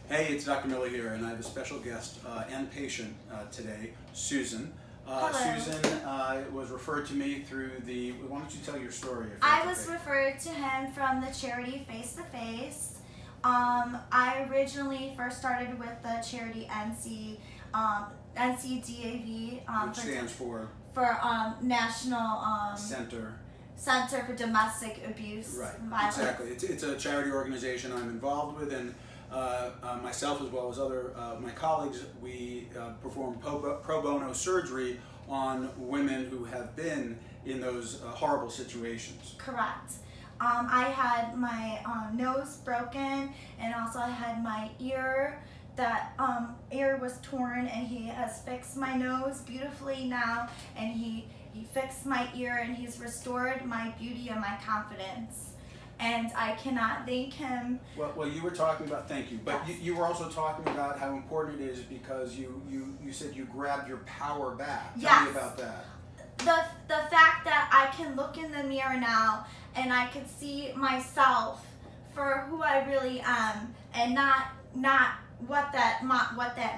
Hey, it's Dr. Miller here, and I have a special guest and patient today, Susan. Hello. Susan was referred to me through the. Why don't you tell your story? I was referred to him from the charity Face to Face. I originally first started with the charity NCDAV, which stands for National Center for Domestic Abuse right. and Violence. Exactly. It's a charity organization I'm involved with, and myself as well as other my colleagues, we perform pro bono surgery on women who have been in those horrible situations. Correct. I had my nose broken, and also I had my ear. That ear was torn, and he has fixed my nose beautifully now, and he fixed my ear, and he's restored my beauty and my confidence. And I cannot thank him. Well, you were talking about thank you, but Yes. you were also talking about how important it is because you said you grabbed your power back. Tell Yes. me about that. The fact that I can look in the mirror now and I can see myself for who I really am, and not what that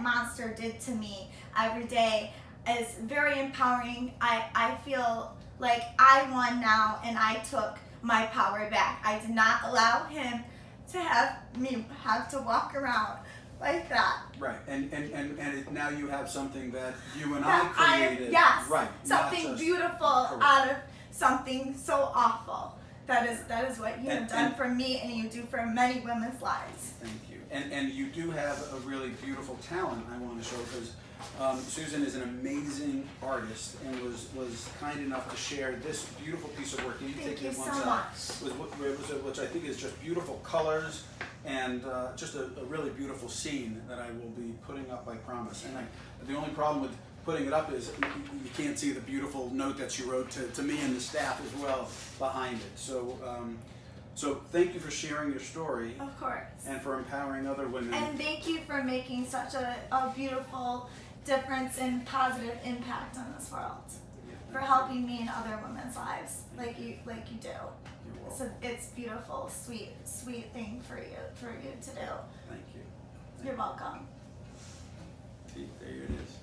monster did to me every day is very empowering. I feel like I won now, and I took my power back. I did not allow him to have to walk around like that. Right, and now you have something that you and I created. Yes, right, something beautiful out of something so awful. That is what you have done for me, and you do for many women's lives. Thank you. And you do have a really beautiful talent I want to show, because Susan is an amazing artist and was kind enough to share this beautiful piece of work. Thank you so much. Which I think is just beautiful colors and just a really beautiful scene that I will be putting up, I promise. And the only problem with putting it up is you can't see the beautiful note that she wrote to me and the staff as well behind it. So thank you for sharing your story. Of course. And for empowering other women. And thank you for making such a beautiful difference and positive impact on this world. For helping me in other women's lives, like you do. So it's beautiful, sweet thing for you to do. Thank you. You're welcome. See, there it is.